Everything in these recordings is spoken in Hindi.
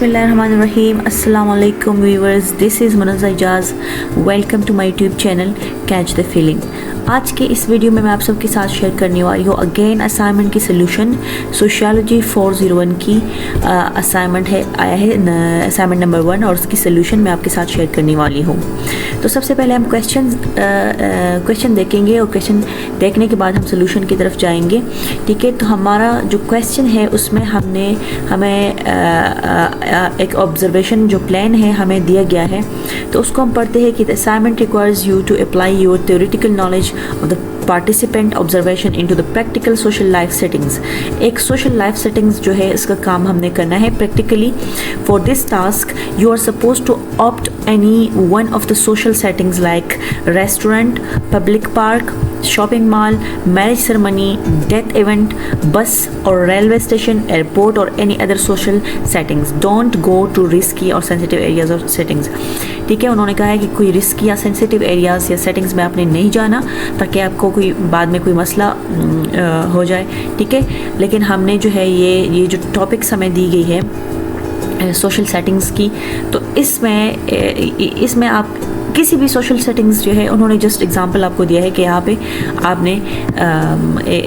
बिस्मिल्लाहिर्रहमानिर्रहीम। अस्सलाम वालेकुम viewers, this is Munazza Ijaz. Welcome to my YouTube channel catch the feeling. आज के इस वीडियो में मैं आप सबके साथ शेयर करने वाली हूँ अगेन असाइनमेंट की सोल्यूशन। सोशियोलॉजी 401 की असाइनमेंट है आया है असाइनमेंट नंबर 1 और उसकी सोल्यूशन मैं आपके साथ शेयर करने वाली हूँ। तो सबसे पहले हम क्वेश्चन देखेंगे और क्वेश्चन देखने के बाद हम सोल्यूशन की तरफ जाएंगे। ठीक है, तो हमारा जो क्वेश्चन है उसमें हमें एक ऑब्जर्वेशन जो प्लान है हमें दिया गया है, तो उसको हम पढ़ते हैं कि the assignment requires you to apply your theoretical knowledge of the participant observation into the practical social life settings. एक सोशल लाइफ सेटिंग्स जो है इसका काम हमने करना है practically. For this task you are suppose to opt any one of the social settings like restaurant, public park, shopping mall, marriage ceremony, death event, bus और रेलवे स्टेशन, एयरपोर्ट और any other social settings. Don't go to risky और सेंसिटिव एरियाज और सेटिंग्स। ठीक है, उन्होंने कहा है कि कोई रिस्की या सेंसिटिव एरियाज या सेटिंग्स में आपने नहीं जाना ताकि आपको कोई बाद में कोई मसला हो जाए। ठीक है, लेकिन हमने जो है ये जो टॉपिक्स हमें दी गई है सोशल सेटिंग्स की, तो इसमें आप किसी भी सोशल सेटिंग्स जो है उन्होंने जस्ट एग्जांपल आपको दिया है कि यहाँ पे आपने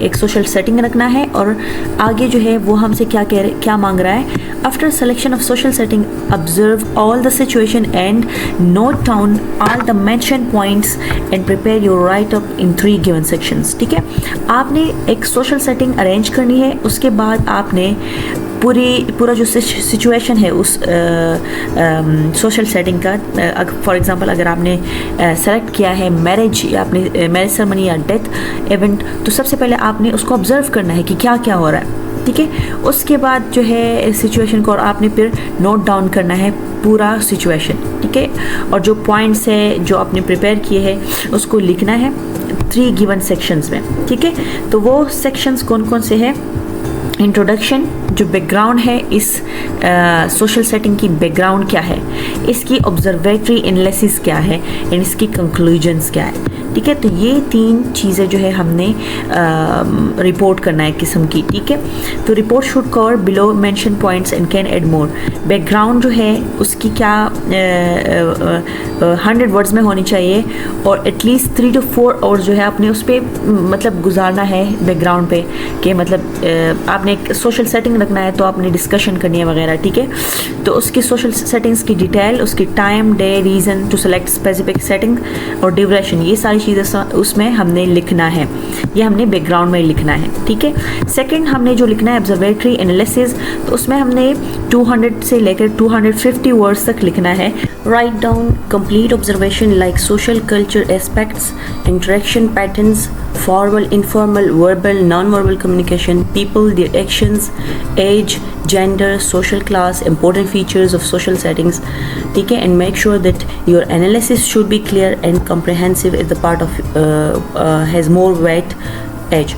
एक सोशल सेटिंग रखना है और आगे जो है वो हमसे क्या मांग रहा है। After selection of social setting observe all the situation and note down all the mention points and prepare your right up in 3 given sections. ठीक है, आपने एक सोशल सेटिंग अरेंज करनी है, उसके बाद आपने पूरा जो सिचुएशन है उस सोशल सेटिंग का, फॉर एग्जांपल अगर आपने सेलेक्ट किया है मैरिज या आपने मैरिज सेरेमनी या डेथ इवेंट, तो सबसे पहले आपने उसको ऑब्जर्व करना है कि क्या क्या हो रहा है। ठीक है, उसके बाद जो है सिचुएशन को और आपने फिर नोट डाउन करना है पूरा सिचुएशन। ठीक है, और जो पॉइंट्स है जो आपने प्रिपेयर किए हैं उसको लिखना है 3 गिवन सेक्शंस में। ठीक है, तो वो सेक्शंस कौन कौन से हैं? इंट्रोडक्शन, जो बैकग्राउंड है इस सोशल सेटिंग की, बैकग्राउंड क्या है, इसकी ऑब्जर्वेटरी एनालिसिस क्या है एंड इसकी कंक्लूजन्स क्या है। ठीक है, तो ये 3 चीज़ें जो है हमने रिपोर्ट करना है किस्म की। ठीक है, तो report should cover below mention points and can add more. Background जो है उसकी क्या 100 वर्ड्स में होनी चाहिए और एटलीस्ट 3 to 4 आवर्स जो है आपने उस पर मतलब गुजारना है बैकग्राउंड पे, कि मतलब आपने एक सोशल सेटिंग रखना है तो आपने डिस्कशन करनी है वगैरह। ठीक है, तो उसकी सोशल सेटिंग्स की डिटेल, उसकी time, day, reason to select specific setting और ड्यूरेशन, ये सारी चीज़ें उसमें हमने लिखना है, ये हमने बैकग्राउंड में लिखना है। ठीक है, सेकंड हमने जो लिखना है ऑब्जर्वेटरी एनालिसिस, तो उसमें हमने 200 से लेकर 250 वर्ड्स तक लिखना है। Write down complete observation like social culture aspects, interaction patterns, formal, informal, verbal, non-verbal communication, people, their actions, age, gender, social class, important features of social settings. ठीक है, and make sure that your analysis should be clear and comprehensive if the part of has more weight age.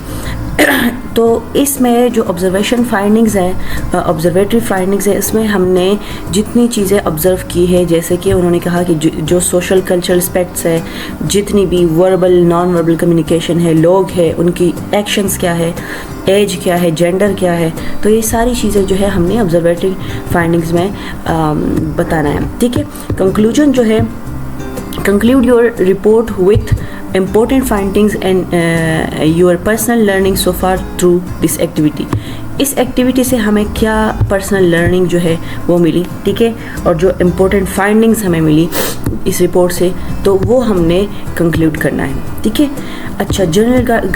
तो इसमें जो ऑब्जर्वेशन फाइंडिंग्स हैं, ऑब्जर्वेटरी फाइंडिंग्स है, इसमें हमने जितनी चीज़ें ऑब्ज़र्व की है, जैसे कि उन्होंने कहा कि जो सोशल कल्चरल एस्पेक्ट्स है, जितनी भी वर्बल नॉन वर्बल कम्युनिकेशन है, लोग हैं, उनकी एक्शंस क्या है, एज क्या है, जेंडर क्या है, तो ये सारी चीज़ें जो है हमने ऑब्जर्वेटरी फाइंडिंग्स में बताना है। ठीक है, कंक्लूजन जो है, conclude your report with important findings and your personal learning so far through this activity. इस एक्टिविटी से हमें क्या पर्सनल लर्निंग जो है वो मिली। ठीक है, और जो इम्पोर्टेंट फाइंडिंग्स हमें मिली इस रिपोर्ट से, तो वो हमने कंक्लूड करना है। ठीक है, अच्छा, जनरल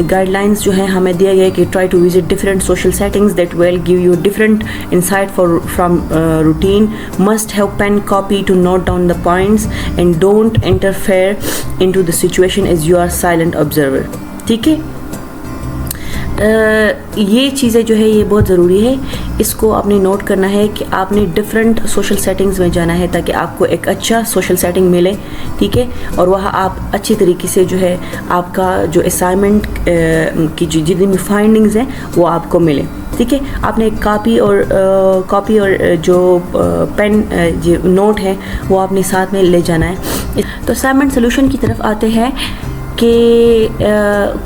गाइडलाइंस जो है हमें दिया गया है कि try to visit different social settings that will give you different insight from routine, must have pen copy to note down the points and don't interfere into the situation as you are silent observer. ठीक है, ये चीज़ें जो है ये बहुत ज़रूरी है, इसको आपने नोट करना है कि आपने डिफरेंट सोशल सेटिंग्स में जाना है ताकि आपको एक अच्छा सोशल सेटिंग मिले। ठीक है, और वहाँ आप अच्छी तरीके से जो है आपका जो असाइनमेंट की जितनी भी फाइंडिंग्स हैं वो आपको मिले। ठीक है, आपने एक कॉपी और जो पेन जो नोट है वो आपने साथ में ले जाना है। तो असाइनमेंट सोल्यूशन की तरफ आते हैं कि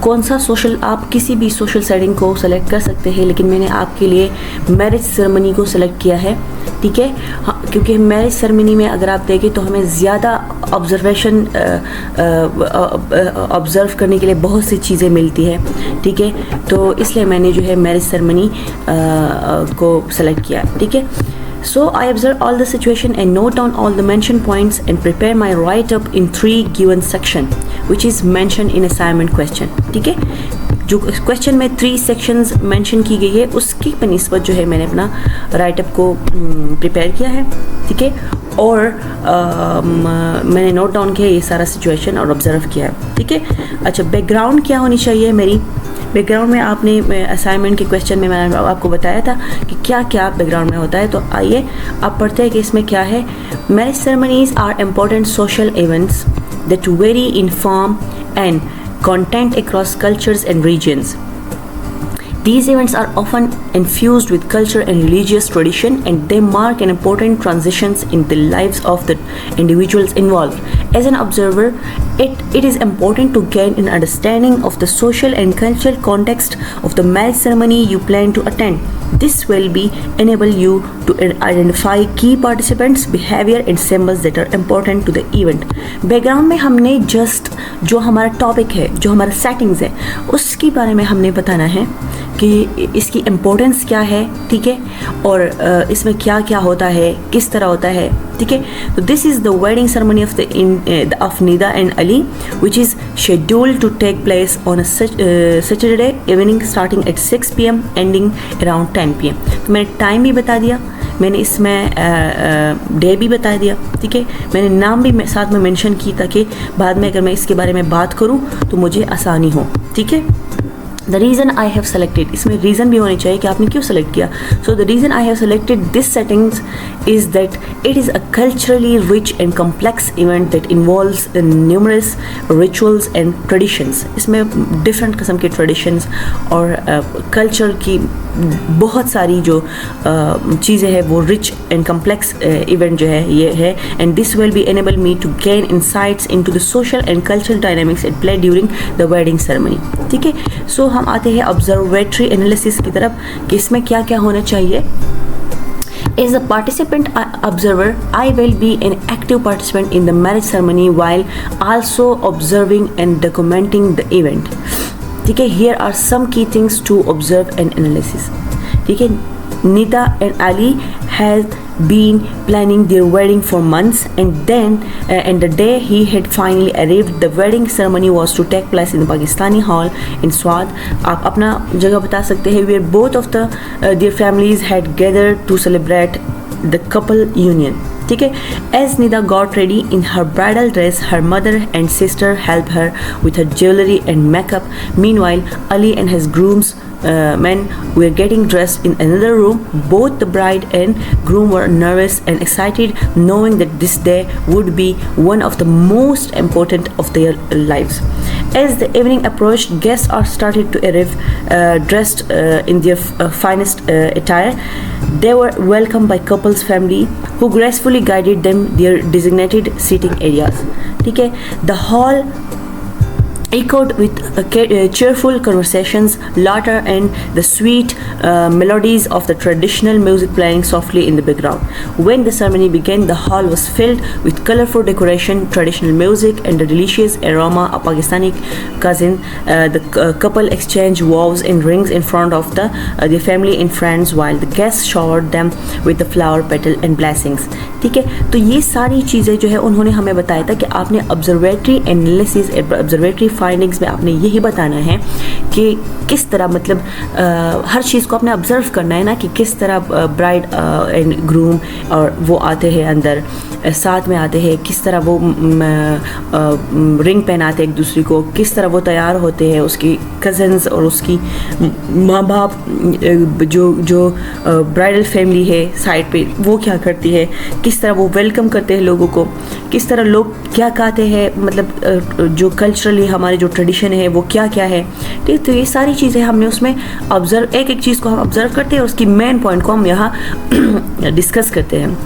कौन सा सोशल, आप किसी भी सोशल सेटिंग को सेलेक्ट कर सकते हैं, लेकिन मैंने आपके लिए मैरिज सेरेमनी को सेलेक्ट किया है। ठीक है। हाँ, क्योंकि मैरिज सेरेमनी में अगर आप देखें तो हमें ज़्यादा ऑब्ज़र्व करने के लिए बहुत सी चीज़ें मिलती है, ठीक है। तो इसलिए मैंने जो है मैरिज सेरेमनी को सेलेक्ट किया, ठीक है। So I observe all the situation and note down all the mention points and prepare my write-up in 3 given section, which is mentioned in assignment question, ठीक है। जो क्वेश्चन में 3 सेक्शंस मेंशन की गई है उसकी बनिस्बत जो है मैंने अपना राइटअप को प्रिपेयर किया है, ठीक है। और मैंने नोट डाउन किया ये सारा सिचुएशन और ऑब्जर्व किया है, ठीक है। अच्छा, बैकग्राउंड क्या होनी चाहिए मेरी? बैकग्राउंड में आपने असाइनमेंट के क्वेश्चन में मैंने आपको बताया था कि क्या क्या बैकग्राउंड में होता है। तो आइए आप पढ़ते हैं कि इसमें क्या है। Marriage ceremonies are important social events that vary in form and content across cultures and regions. These events are often infused with culture and religious tradition, and they mark an important transitions in the lives of the individuals involved. As an observer, it is important to gain an understanding of the social and cultural context of the marriage ceremony you plan to attend. This will be enable you to identify key participants' behavior and symbols that are important to the event. Background में हमने just जो हमारा टॉपिक है, जो हमारा सेटिंग्स है, उसके बारे में हमने बताना है कि इसकी इम्पोर्टेंस क्या है, ठीक है। और इसमें क्या क्या होता है, किस तरह होता है, ठीक है। तो this is the wedding ceremony of Nida and Ali which is scheduled to take place on Saturday evening starting at 6 PM ending around 10 PM। तो मैंने टाइम भी बता दिया, मैंने इसमें डे भी बता दिया, ठीक है। मैंने नाम भी साथ में मेंशन की ताकि बाद में अगर मैं इसके बारे में बात करूं तो मुझे आसानी हो, ठीक है। The reason I have selected, इसमें रीज़न भी होनी चाहिए कि आपने क्यों सेलेक्ट किया। So the reason I have selected this settings is that it is a culturally rich and complex event that involves numerous rituals and traditions. इसमें डिफरेंट किस्म के ट्रेडिशंस और कल्चर की बहुत सारी जो चीज़ें हैं वो रिच एंड कम्प्लेक्स इवेंट जो है ये है। And this will be enable me to gain insights into the social and cultural dynamics at play during the wedding ceremony, ठीक है। सो हम आते हैं ऑब्जर्वेटरी एनालिसिस की तरफ कि इसमें क्या क्या होना चाहिए। As a participant observer, I will be an active participant in the marriage ceremony while also observing and documenting the event. ठीक है, here are some key things to observe and analysis. ठीक है, Nida and Ali had been planning their wedding for months, and then and the day he had finally arrived, the wedding ceremony was to take place in the Pakistani hall in Swat. आप अपना जगह बता सकते हैं where both of their families had gathered to celebrate the couple union. ठीक है, as Nida got ready in her bridal dress, her mother and sister helped her with her jewelry and makeup. Meanwhile, Ali and his grooms men were getting dressed in another room. Both the bride and groom were nervous and excited, knowing that this day would be one of the most important of their lives. As the evening approached, guests are started to arrive, dressed in their finest attire. They were welcomed by couple's family, who gracefully guided them their designated seating areas. ठीक है, the hall echoed with cheerful conversations, laughter, and the sweet melodies of the traditional music playing softly in the background. When the ceremony began, the hall was filled with colorful decoration, traditional music, and the delicious aroma of Pakistani cuisine. The couple exchanged vows and rings in front of their family and friends, while the guests showered them with the flower petal and blessings. ठीक है, तो ये सारी चीज़ें जो है उन्होंने हमें बताया था कि आपने ऑब्जर्वेटरी एनालिसिस, ऑब्जर्वेटरी फाइंडिंग्स में आपने यही बताना है कि किस तरह मतलब हर चीज़ को आपने ऑब्जर्व करना है ना, कि किस तरह ब्राइड एंड ग्रूम और वो आते हैं अंदर साथ में आते हैं, किस तरह वो रिंग पहनाते हैं एक दूसरे को, किस तरह वो तैयार होते हैं, उसकी कज़न्स और उसकी माँ बाप जो ब्राइडल फैमिली है साइड पे वो क्या करती है, किस तरह वो वेलकम करते हैं लोगों को, किस तरह लोग क्या कहते हैं, मतलब जो कल्चरली हमारे जो ट्रेडिशन है वो क्या क्या है। ठीक, तो ये सारी चीज़ें हमने उसमें ऑब्जर्व, एक एक चीज़ को हम ऑब्जर्व करते हैं और उसकी मेन पॉइंट को हम यहाँ डिस्कस करते हैं।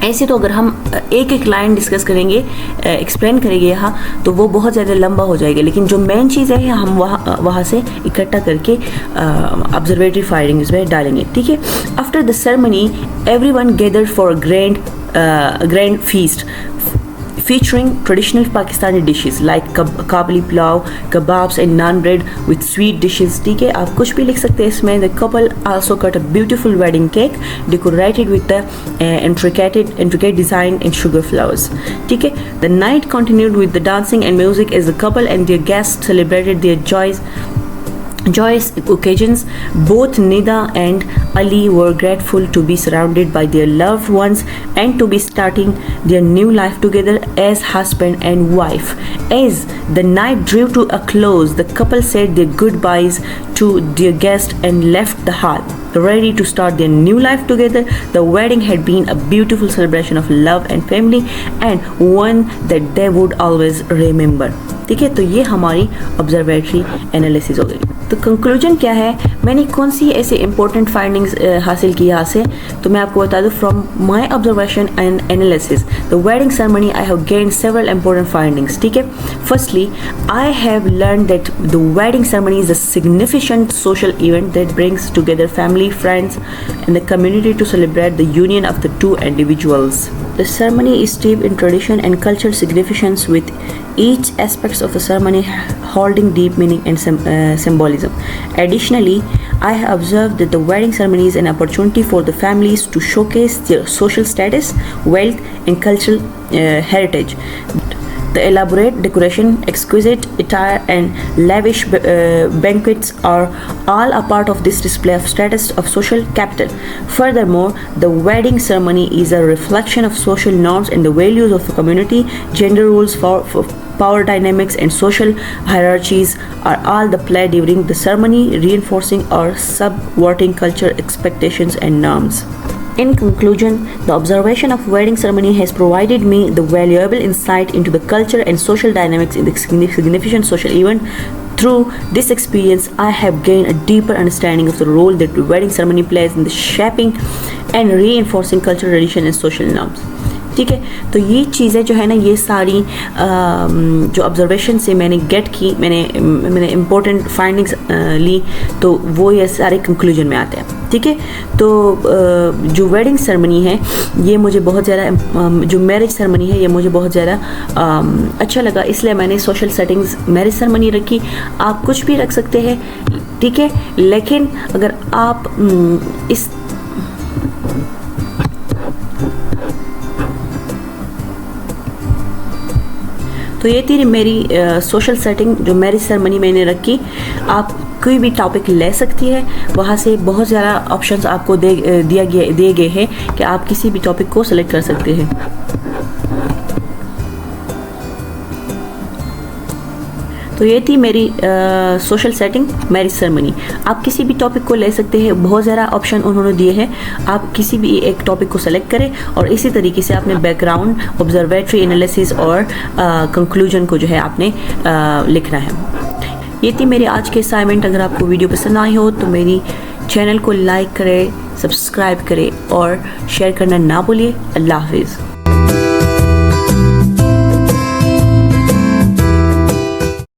ऐसे तो अगर हम एक एक लाइन डिस्कस करेंगे, एक्सप्लेन करेंगे यहाँ, तो वो बहुत ज़्यादा लंबा हो जाएगा। लेकिन जो मेन चीज़ है हम वहाँ से इकट्ठा करके ऑब्जर्वेटरी फाइंडिंग्स में डालेंगे, ठीक है। After the ceremony everyone gathered for a grand feast featuring traditional Pakistani dishes like kabuli pulao, kebabs and naan bread with sweet dishes, ठीक है। आप कुछ भी लिख सकते हैं इसमें। The couple also cut a beautiful wedding cake decorated with the intricate design and sugar flowers, ठीक है। The night continued with the dancing and music as the couple and their guests celebrated their joyous occasions. Both Nida and Ali were grateful to be surrounded by their loved ones and to be starting their new life together as husband and wife. As the night drew to a close, the couple said their goodbyes to their guests and left the hall, ready to start their new life together. The wedding had been a beautiful celebration of love and family and one that they would always remember, ठीक है। तो ये हमारी ऑब्जर्वेटरी एनालिसिस हो गई। तो कंक्लूजन क्या है, मैंने कौन सी ऐसे इंपॉर्टेंट फाइंडिंग्स हासिल की यहाँ से, तो मैं आपको बता दूँ। From my observation and analysis the wedding ceremony I have gained several important findings, ठीक है। Firstly I have learn that the wedding ceremony is a significant social event that brings together family, friends and the community to celebrate the union of the two individuals. The ceremony is steeped in tradition and cultural significance, with each aspect of the ceremony holding deep meaning and symbolism. Additionally, I have observed that the wedding ceremony is an opportunity for the families to showcase their social status, wealth, and cultural heritage. The elaborate decoration, exquisite attire, and lavish banquets are all a part of this display of status of social capital. Furthermore, the wedding ceremony is a reflection of social norms and the values of the community. Gender roles, for power dynamics, and social hierarchies are all the play during the ceremony, reinforcing or subverting cultural expectations and norms. In conclusion, the observation of wedding ceremony has provided me the valuable insight into the culture and social dynamics in the significant social event. Through this experience, I have gained a deeper understanding of the role that the wedding ceremony plays in the shaping and reinforcing cultural tradition and social norms. ठीक है। तो ये चीज़ें जो है ना, ये सारी जो ऑब्जर्वेशन से मैंने गेट की, मैंने इम्पोर्टेंट फाइंडिंग्स ली, तो वो ये सारे कंक्लूजन में आते हैं, ठीक है। तो जो वेडिंग सेरेमनी है ये मुझे बहुत ज़्यादा, जो मैरिज सेरेमनी है ये मुझे बहुत ज़्यादा अच्छा लगा, इसलिए मैंने सोशल सेटिंग्स मैरिज सेरेमनी रखी। आप कुछ भी रख सकते हैं, ठीक है। लेकिन अगर आप इस तो ये थी मेरी सोशल सेटिंग जो मैरिज सेरेमनी मैंने रखी। आप कोई भी टॉपिक ले सकती है, वहाँ से बहुत ज़्यादा ऑप्शंस आपको दिए गए हैं कि आप किसी भी टॉपिक को सेलेक्ट कर सकते हैं। तो ये थी मेरी सोशल सेटिंग मैरिज सेरेमनी। आप किसी भी टॉपिक को ले सकते हैं, बहुत ज़्यादा ऑप्शन उन्होंने दिए हैं, आप किसी भी एक टॉपिक को सेलेक्ट करें और इसी तरीके से आपने बैकग्राउंड, ऑब्जर्वेटरी एनालिसिस और कंक्लूजन को जो है आपने लिखना है। ये थी मेरी आज की असाइनमेंट। अगर आपको वीडियो पसंद आई हो तो मेरी चैनल को लाइक करें, सब्सक्राइब करें और शेयर करना ना भूलिए। अल्लाह हाफिज़।